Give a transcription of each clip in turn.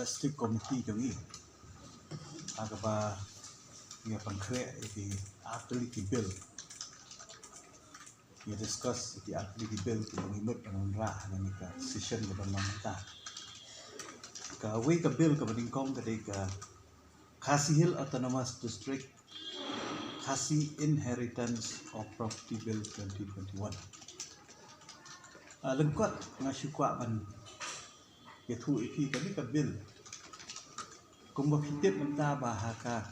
strict committee jong i agaba ia pangkre iti atleti bill ia discuss iti atleti bill ti mangimot ang ra ng ka session ka pamamata ka way ka bill ka badingkong ka Khasi Hill Autonomous District Khasi Inheritance of Property Bill 2021 lengkot nga syukwa man itu ipi kami ka bill kung mapitip menta bahaka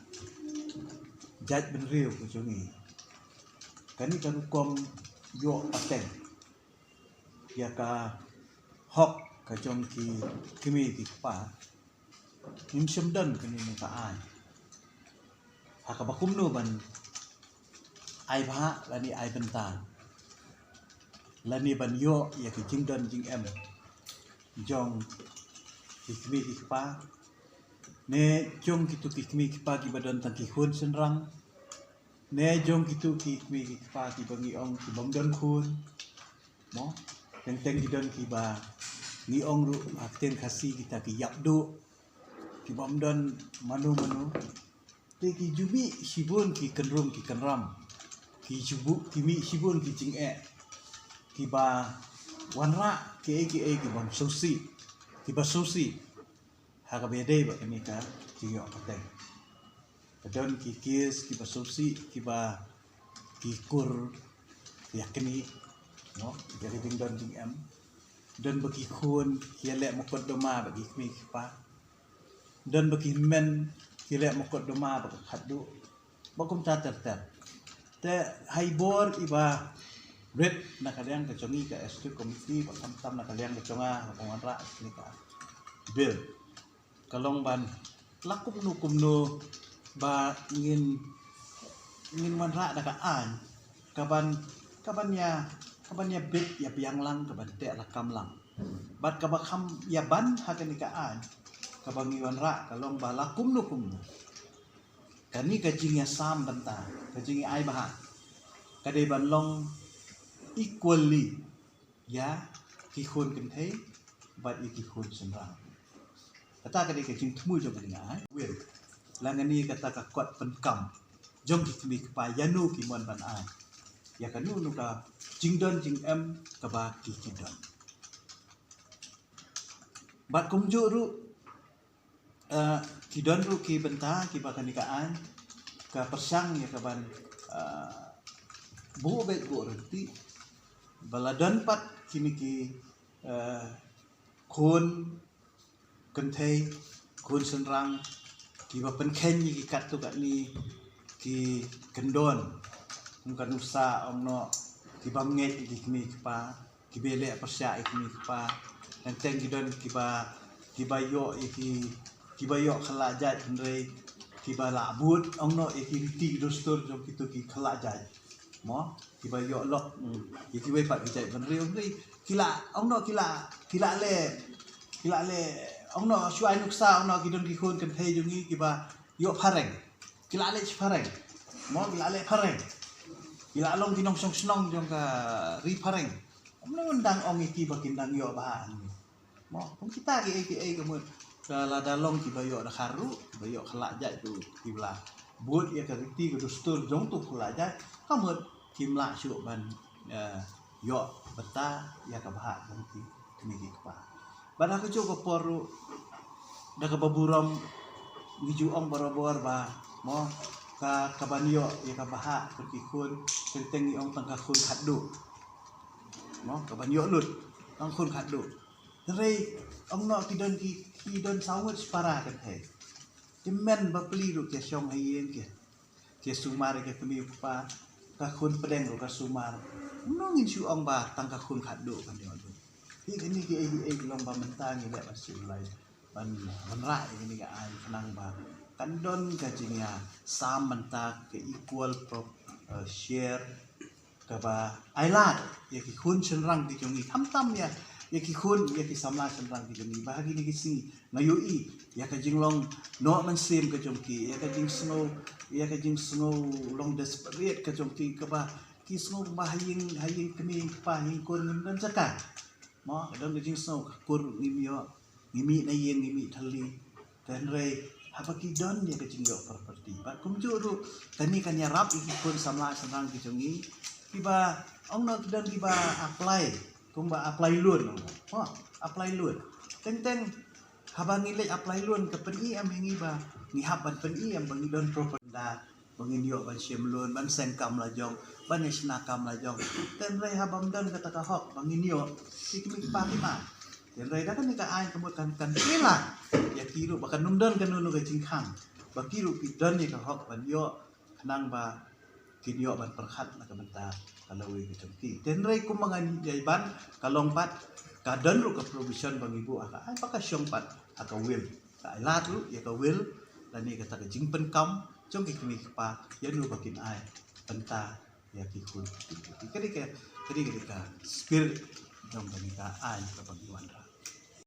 judge benriu ko jungi kani kan hukum yo pateng ya ka hok ka jong ki kimi ti pa nim semdan kani ni kaan haka bakumno ban ai bha lani ai bentang lani ban yo ya ki jingdan jing em jong kimi ti pa ne jong kitu kimi pa ki badan tang ki hun senrang ne jong kitu kimi pa ki bangi ong ki bangdan khun mo teng ki don ki ba ni ong ru akten khasi kita ki yapdu ki bamdan manu te ki jubi sibun ki kenrum ki kenram ki jubu kimi sibun ki jinge ki ba wanra ki bam susi ki ba susi haga bede ba kami ka jiyo pateng kadon ki kis ki ba susi ki ba ki kur yakni no jadi dingdon ding em dan bagi khun ki lek mokot doma bagi kami pa dan bagi men ki lek mokot doma bagi khadu bakum tater te haibor iba red nakaliang ke congi ke SQ komiti tam nakaliang ke conga pengontra ni ka bill kalong ban lakum nu ba ngin manra da ka an kaban ya bit ya piang lang kaban te lakam lang bat kabakam ya ban hakan ka an kabang iwan ra kalong ba lakum nu kani kajing ya sam banta kajing ai bah kadai ban long equally ya ki khun kan thei bat ki khun senrang kata kadai kajing thmu jong kan ngai wel langani kata ka kot penkam jong ki kmi pa yanu ki mon ban ai ya kanu nu ka jingdon jing em ka ba ki kidon bat kumju ru kidon ru ki benta ki ba kanikaan ka persang ya ka ban bu bet bu reti baladan pat kini ki khun kenthei khun senrang ki ba penkhen ki kat tu kat ni ki kendon kan usa omno ki banget ki kmi pa ki bele persya kmi pa dan teng kidon ki ba yo ki ba yo khala jat ndrei ki ba labut omno ki ti dostur jom kitu ki khala jat mo ki ba yo lok ki we pat ki jai ban riu ndrei kila omno kila le omno suai nuksa omno kidon ki khun kan thei jungi ki ba yo phareng kila le phareng mo kila le phareng kila long kinong song snong jong ka ri phareng omno undang ong ki ba kindang yo ba mo kung kita ki kemut la dalong ki ba yo da kharu ba yo khala jai tu ki bla but ya ka riti ko dustur jong tu khala jai kamut kimla syu ban yo beta ya ka bah jong ki kmi ki pa bana ko jo ko poru da ka baburam ngiju ong barobor ba mo ka kabanyo ya ka bah ko ki khun tengi ong tang ka khun khadu mo kabanyo lut ong khun khadu rei ong no kidon sawet para kan he timen ba pli ru ke syong hayen ke sumar ke kemi pa ka khun pedeng ru ka sumar nongin syu ong ba tang ka khun khadu kan yo ini ki long ba mentang ni le pasu lai ban ra ini ka ai kenang ba kandon ka jingya sam mentak ke equal share ka ba ailat ya ki khun senrang ti jongi tam ya ki khun ya ki samla senrang ti jongi bahagi ni ki si ngayui ya ka jinglong no man sim ka jongki ya ka jing snow long desperate ka jongki ka ba ki snow ba haying kemi pa hing kun dan zakat mo don ka jing snow kur ni yo ngimi na yeng ngimi thali dan rei habaki don dia ke jingyo property ba kumju ru tani kan ya rap iki pun sama senang ki jongi kiba ong no dan kiba apply kumba apply loan oh apply loan teng habang ile apply loan ke peni am hingi ba ni haban peni am bangi don property da bangin yo ban siem loan ban sen kam la jong ban nesna kam la jong ten rei habam dan kata ka hok bangin yo sikmi pa ma ten rei da kan ni ka ai kemut kan kila ya kiru bakan numdan kan nu ga jingkhang ba kiru pi dan ni ka hok ban yo kanang ba kin yo ban perkhat na ka benta kalau wi ki ten rei ku mangan jai ban kalong pat kadan ru ka provision bang ibu aka ai paka syong pat aka will ka lat ru ya ka will dan ni kata ka jingpen kam trong ki kmi pa ya nu bakin ai benta ya ki kun kadi ka spirit dong bani ka ai ka bang iwan